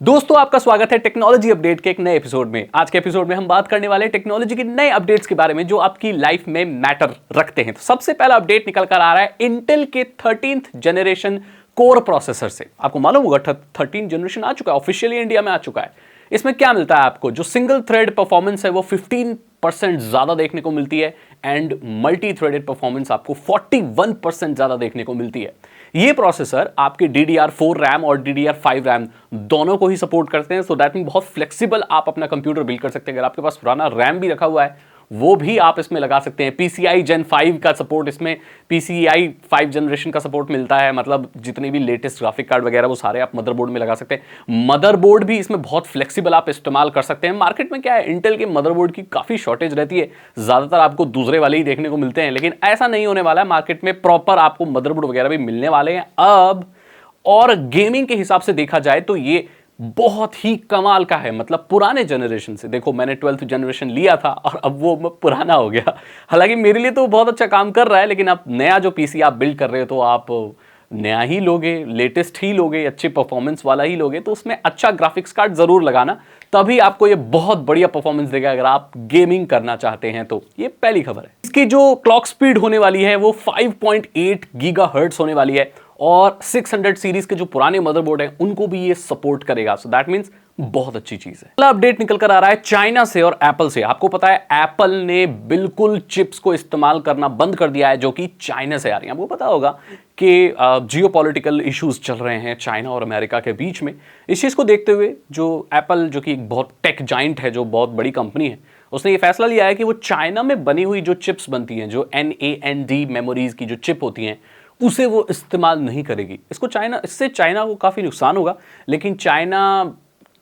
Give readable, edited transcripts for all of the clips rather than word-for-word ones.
दोस्तों आपका स्वागत है टेक्नोलॉजी अपडेट के एक नए एपिसोड में। आज के एपिसोड में हम बात करने वाले हैं टेक्नोलॉजी के नए अपडेट्स के बारे में जो आपकी लाइफ में मैटर रखते हैं। तो सबसे पहला अपडेट निकल कर आ रहा है इंटेल के 13th जनरेशन कोर प्रोसेसर से। आपको मालूम होगा 13 जनरेशन आ चुका है, ऑफिशियली इंडिया में आ चुका है। इसमें क्या मिलता है आपको, जो सिंगल थ्रेड परफॉर्मेंस है वो 15% ज्यादा देखने को मिलती है एंड मल्टी थ्रेडेड परफॉर्मेंस आपको 41% ज्यादा देखने को मिलती है। ये प्रोसेसर आपके DDR4 रैम और DDR5 रैम दोनों को ही सपोर्ट करते हैं। सो दैट मीन बहुत फ्लेक्सिबल आप अपना कंप्यूटर बिल्ड कर सकते हैं। अगर आपके पास पुराना रैम भी रखा हुआ है वो भी आप इसमें लगा सकते हैं। PCI Gen 5 का सपोर्ट, इसमें PCI 5 जनरेशन का सपोर्ट मिलता है। मतलब जितने भी लेटेस्ट ग्राफिक कार्ड वगैरह वो सारे आप मदरबोर्ड में लगा सकते हैं। मदरबोर्ड भी इसमें बहुत फ्लेक्सिबल आप इस्तेमाल कर सकते हैं। मार्केट में क्या है, इंटेल के मदरबोर्ड की काफी शॉर्टेज रहती है, ज्यादातर आपको दूसरे वाले ही देखने को मिलते हैं, लेकिन ऐसा नहीं होने वाला है। मार्केट में प्रॉपर आपको मदरबोर्ड वगैरह भी मिलने वाले हैं अब। और गेमिंग के हिसाब से देखा जाए तो ये बहुत ही कमाल का है। मतलब पुराने जनरेशन से देखो, मैंने 12th जनरेशन लिया था और अब वो पुराना हो गया। हालांकि मेरे लिए तो बहुत अच्छा काम कर रहा है, लेकिन आप नया जो पीसी आप बिल्ड कर रहे हो तो आप नया ही लोगे, लेटेस्ट ही लोगे, अच्छे परफॉर्मेंस वाला ही लोगे, तो उसमें अच्छा ग्राफिक्स कार्ड जरूर लगाना, तभी आपको ये बहुत बढ़िया परफॉर्मेंस देगा अगर आप गेमिंग करना चाहते हैं तो। ये पहली खबर है। इसकी जो क्लॉक स्पीड होने वाली है वो 5.8 गीगाहर्ट्ज होने वाली है और 600 सीरीज के जो पुराने मदरबोर्ड हैं उनको भी ये सपोर्ट करेगा। सो दैट मींस बहुत अच्छी चीज है। अगला अपडेट निकल कर आ रहा है चाइना से और एप्पल से। आपको पता है एप्पल ने बिल्कुल चिप्स को इस्तेमाल करना बंद कर दिया है जो कि चाइना से आ रही है। आपको पता होगा कि जियोपॉलिटिकल इश्यूज चल रहे हैं चाइना और अमेरिका के बीच में। इस चीज को देखते हुए जो एप्पल, जो कि एक बहुत टेक जाइंट है, जो बहुत बड़ी कंपनी है, उसने ये फैसला लिया है कि वो चाइना में बनी हुई जो चिप्स बनती हैं, जो NAND मेमोरीज की जो चिप होती हैं, उसे वो इस्तेमाल नहीं करेगी। इससे चाइना को काफी नुकसान होगा, लेकिन चाइना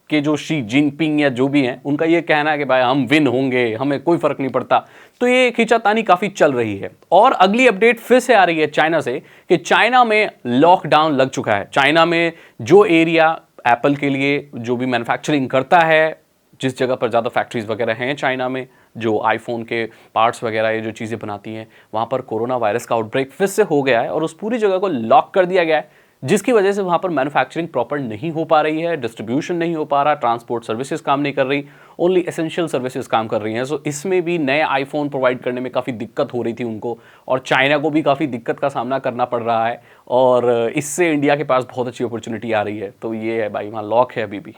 के जो शी जिनपिंग या जो भी हैं उनका ये कहना है कि भाई हम विन होंगे, हमें कोई फर्क नहीं पड़ता। तो ये खींचातानी काफी चल रही है। और अगली अपडेट फिर से आ रही है चाइना से कि चाइना में लॉकडाउन लग चुका है। चाइना में जो एरिया एप्पल के लिए जो भी मैन्युफैक्चरिंग करता है, जिस जगह पर ज़्यादा फैक्ट्रीज वगैरह हैं चाइना में, जो आईफोन के पार्ट्स वगैरह ये जो चीज़ें बनाती हैं, वहाँ पर कोरोना वायरस का आउटब्रेक फिर से हो गया है और उस पूरी जगह को लॉक कर दिया गया है, जिसकी वजह से वहाँ पर मैन्युफैक्चरिंग प्रॉपर नहीं हो पा रही है, डिस्ट्रीब्यूशन नहीं हो पा रहा, ट्रांसपोर्ट सर्विसेज काम नहीं कर रही, ओनली एसेंशियल सर्विसेज काम कर रही हैं। सो इसमें भी नए आईफोन प्रोवाइड करने में काफ़ी दिक्कत हो रही थी उनको, और चाइना को भी काफ़ी दिक्कत का सामना करना पड़ रहा है। और इससे इंडिया के पास बहुत अच्छी अपॉर्चुनिटी आ रही है। तो ये है भाई, वहाँ लॉक है अभी भी,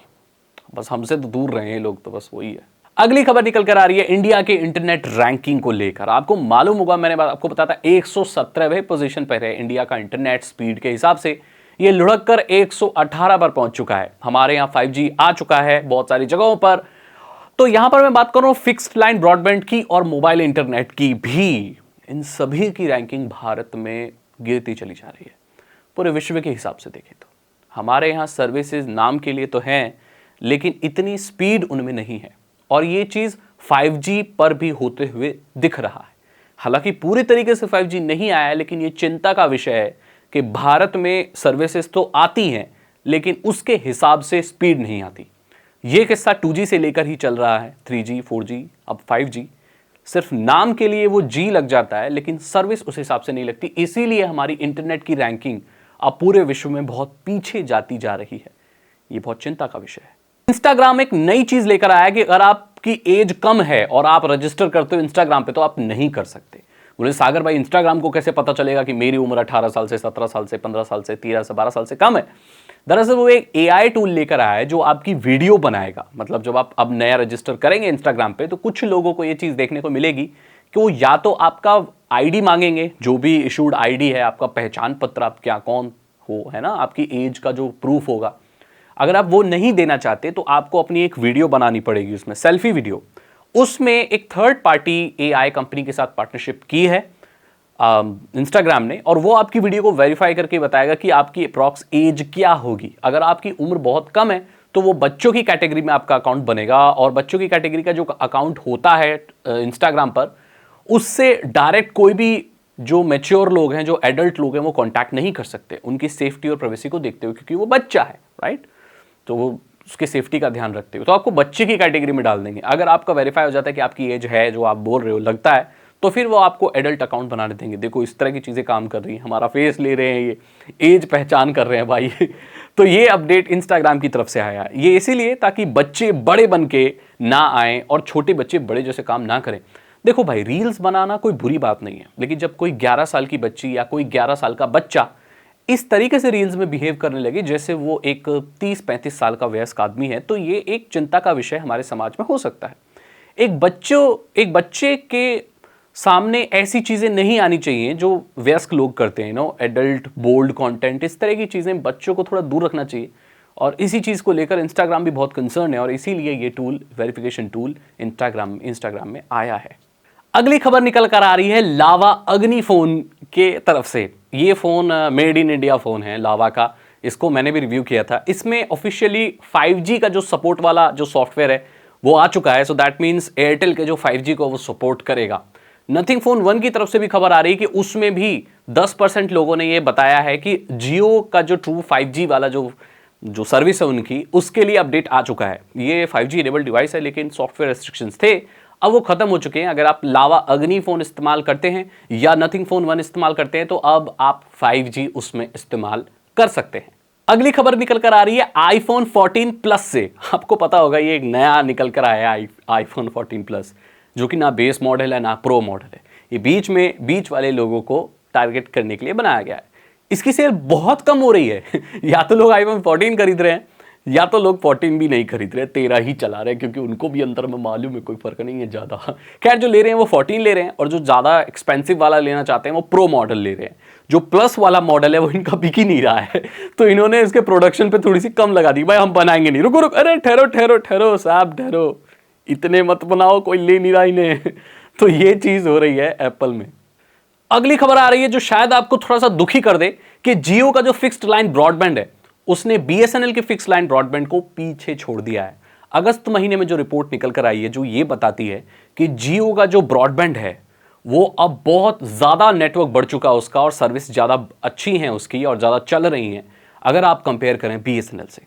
बस हमसे तो दूर रहे हैं लोग, तो बस वही है। अगली खबर निकल कर आ रही है इंडिया के इंटरनेट रैंकिंग को लेकर। आपको मालूम होगा, मैंने आपको बताया था 117वें पोजीशन पर है इंडिया का इंटरनेट स्पीड के हिसाब से। ये लुढ़क कर 118 पर पहुंच चुका है। हमारे यहाँ 5G आ चुका है बहुत सारी जगहों पर। तो यहां पर मैं बात कर रहा हूं फिक्स्ड लाइन ब्रॉडबैंड की और मोबाइल इंटरनेट की भी। इन सभी की रैंकिंग भारत में गिरती चली जा रही है। पूरे विश्व के हिसाब से देखें तो हमारे यहाँ सर्विसेज नाम के लिए तो हैं, लेकिन इतनी स्पीड उनमें नहीं है। और ये चीज 5G पर भी होते हुए दिख रहा है। हालांकि पूरी तरीके से 5G नहीं आया है, लेकिन ये चिंता का विषय है कि भारत में सर्विसेज तो आती हैं, लेकिन उसके हिसाब से स्पीड नहीं आती। ये किस्सा 2G से लेकर ही चल रहा है, 3G 4G अब 5G। सिर्फ नाम के लिए वो G लग जाता है, लेकिन सर्विस उस हिसाब से नहीं लगती। इसीलिए हमारी इंटरनेट की रैंकिंग अब पूरे विश्व में बहुत पीछे जाती जा रही है। ये बहुत चिंता का विषय है। इंस्टाग्राम एक नई चीज लेकर आया कि अगर आपकी एज कम है और आप रजिस्टर करते हो इंस्टाग्राम पे तो आप नहीं कर सकते। बोले सागर भाई, इंस्टाग्राम को कैसे पता चलेगा कि मेरी उम्र 18 साल से, 17 साल से, 15 साल से, 13 से 12 साल से कम है? दरअसल वो एक AI टूल लेकर आया है जो आपकी वीडियो बनाएगा। मतलब जब आप अब नया रजिस्टर करेंगे इंस्टाग्राम पे तो कुछ लोगों को ये चीज देखने को मिलेगी कि वो या तो आपका ID मांगेंगे, जो भी इशूड ID है, आपका पहचान पत्र, आप क्या कौन हो, है ना, आपकी एज का जो प्रूफ होगा। अगर आप वो नहीं देना चाहते तो आपको अपनी एक वीडियो बनानी पड़ेगी, उसमें सेल्फी वीडियो। उसमें एक थर्ड पार्टी AI कंपनी के साथ पार्टनरशिप की है इंस्टाग्राम ने, और वो आपकी वीडियो को वेरीफाई करके बताएगा कि आपकी अप्रॉक्स एज क्या होगी। अगर आपकी उम्र बहुत कम है तो वो बच्चों की कैटेगरी में आपका अकाउंट बनेगा, और बच्चों की कैटेगरी का जो अकाउंट होता है इंस्टाग्राम पर, उससे डायरेक्ट कोई भी जो मैच्योर लोग हैं, जो एडल्ट लोग हैं, वो कांटेक्ट नहीं कर सकते, उनकी सेफ्टी और प्राइवेसी को देखते हुए, क्योंकि वो बच्चा है, राइट। तो वो उसके सेफ्टी का ध्यान रखते हुए तो आपको बच्चे की कैटेगरी में डाल देंगे। अगर आपका वेरीफाई हो जाता है कि आपकी एज है जो आप बोल रहे हो, लगता है, तो फिर वो आपको एडल्ट अकाउंट बनाने देंगे। देखो इस तरह की चीज़ें काम कर रही हैं, हमारा फेस ले रहे हैं, ये एज पहचान कर रहे हैं भाई। तो ये अपडेट इंस्टाग्राम की तरफ से आया, ये इसीलिए ताकि बच्चे बड़े बन के ना आए और छोटे बच्चे बड़े जैसे काम ना करें। देखो भाई, रील्स बनाना कोई बुरी बात नहीं है, लेकिन जब कोई 11 साल की बच्ची या कोई 11 साल का बच्चा इस तरीके से रील्स में बिहेव करने लगे जैसे वो एक 30-35 साल का वयस्क आदमी है, तो ये एक चिंता का विषय हमारे समाज में हो सकता है। एक बच्चे के सामने ऐसी चीजें नहीं आनी चाहिए जो वयस्क लोग करते हैं, एडल्ट बोल्ड कंटेंट, इस तरह की चीजें बच्चों को थोड़ा दूर रखना चाहिए। और इसी चीज को लेकर इंस्टाग्राम भी बहुत कंसर्न है और इसीलिए ये टूल, वेरिफिकेशन टूल इंस्टाग्राम में आया है। अगली खबर निकल कर आ रही है लावा अग्नि फोन के तरफ से। ये phone made in India phone है लावा का, इसको मैंने भी रिव्यू किया था। इसमें ऑफिशियली 5G का जो सपोर्ट वाला जो सॉफ्टवेयर है वो आ चुका है। सो दैट मीन्स एयरटेल के जो 5G को वो सपोर्ट करेगा। नथिंग फोन 1 की तरफ से भी खबर आ रही है कि उसमें भी 10% लोगों ने ये बताया है कि जियो का जो ट्रू 5G वाला जो सर्विस है उनकी, उसके लिए अपडेट आ चुका है। ये 5G इनेबल्ड डिवाइस है, लेकिन सॉफ्टवेयर रेस्ट्रिक्शंस थे, अब वो खत्म हो चुके हैं। अगर आप लावा अग्नि फोन इस्तेमाल करते हैं या नथिंग फोन 1 इस्तेमाल करते हैं तो अब आप 5G उसमें इस्तेमाल कर सकते हैं। अगली खबर निकल कर आ रही है आईफोन 14 प्लस से। आपको पता होगा ये एक नया निकल कर आया है आईफोन 14 प्लस, जो कि ना बेस मॉडल है ना प्रो मॉडल है। ये बीच वाले लोगों को टारगेट करने के लिए बनाया गया है। इसकी सेल बहुत कम हो रही है। या तो लोग आईफोन 14 खरीद रहे हैं या तो लोग 14 भी नहीं खरीद रहे, 13 ही चला रहे हैं, क्योंकि उनको भी अंदर में मालूम है कोई फर्क नहीं है ज़्यादा। खैर, जो ले रहे हैं वो 14 ले रहे हैं और जो ज़्यादा एक्सपेंसिव वाला लेना चाहते हैं वो प्रो मॉडल ले रहे हैं। जो प्लस वाला मॉडल है वो इनका बिक ही नहीं रहा है, तो इन्होंने इसके प्रोडक्शन पे थोड़ी सी कम लगा दी। भाई हम बनाएंगे नहीं, रुको, अरे ठहरो साहब ठहरो, इतने मत बनाओ, कोई ले नहीं रहा इन्हें। तो ये चीज़ हो रही है एप्पल में। अगली खबर आ रही है जो शायद आपको थोड़ा सा दुखी कर दे कि जियो का जो फिक्स्ड लाइन ब्रॉडबैंड है उसने बीएसएनएल के फिक्स लाइन ब्रॉडबैंड को पीछे छोड़ दिया है। अगस्त महीने में जो रिपोर्ट निकल कर आई है जो ये बताती है कि जियो का जो ब्रॉडबैंड है वो अब बहुत ज़्यादा नेटवर्क बढ़ चुका है उसका और सर्विस ज़्यादा अच्छी हैं उसकी और ज़्यादा चल रही हैं अगर आप कंपेयर करें बीएसएनएल से।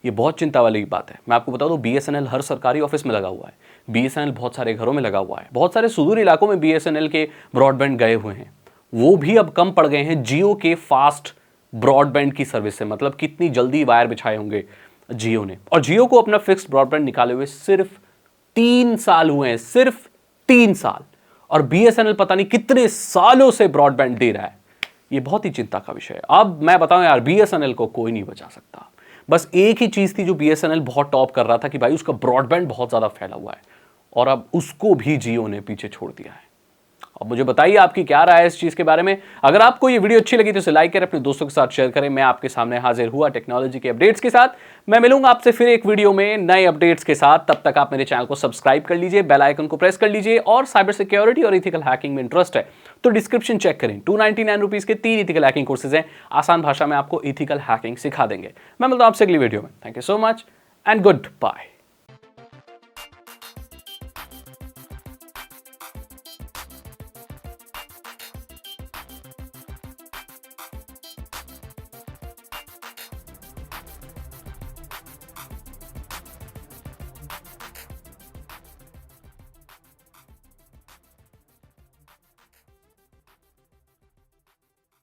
ये बहुत चिंता वाली बात है। मैं आपको बता दूं, बीएसएनएल हर सरकारी ऑफिस में लगा हुआ है, बीएसएनएल बहुत सारे घरों में लगा हुआ है, बहुत सारे सुदूर इलाकों में बीएसएनएल के ब्रॉडबैंड गए हुए हैं। वो भी अब कम पड़ गए हैं जियो के फास्ट ब्रॉडबैंड की सर्विस से। मतलब कितनी जल्दी वायर बिछाए होंगे जियो ने। और जियो को अपना फिक्स्ड ब्रॉडबैंड निकाले हुए सिर्फ 3 साल हुए हैं, सिर्फ 3 साल। और बीएसएनएल पता नहीं कितने सालों से ब्रॉडबैंड दे रहा है। ये बहुत ही चिंता का विषय है। अब मैं बताऊं यार, बीएसएनएल को कोई नहीं बचा सकता। बस एक ही चीज थी जो बीएसएनएल बहुत टॉप कर रहा था कि भाई उसका ब्रॉडबैंड बहुत ज्यादा फैला हुआ है, और अब उसको भी जियो ने पीछे छोड़ दिया है। अब मुझे बताइए आपकी क्या राय है इस चीज के बारे में। अगर आपको ये वीडियो अच्छी लगी तो इसे लाइक करें, अपने दोस्तों के साथ शेयर करें। मैं आपके सामने हाजिर हुआ टेक्नोलॉजी के अपडेट्स के साथ। मैं मिलूंगा आपसे फिर एक वीडियो में नए अपडेट्स के साथ। तब तक आप मेरे चैनल को सब्सक्राइब कर लीजिए, बेल आइकन को प्रेस कर लीजिए। और साइबर सिक्योरिटी और इथिकल हैकिंग में इंटरेस्ट है तो डिस्क्रिप्शन चेक करें। 299 रुपीज के 3 इथिकल हैकिंग कोर्सेज हैं, आसान भाषा में आपको इथिकल हैकिंग सिखा देंगे। मैं मिलता हूं आपसे अगली वीडियो में। Thank you so much and good bye.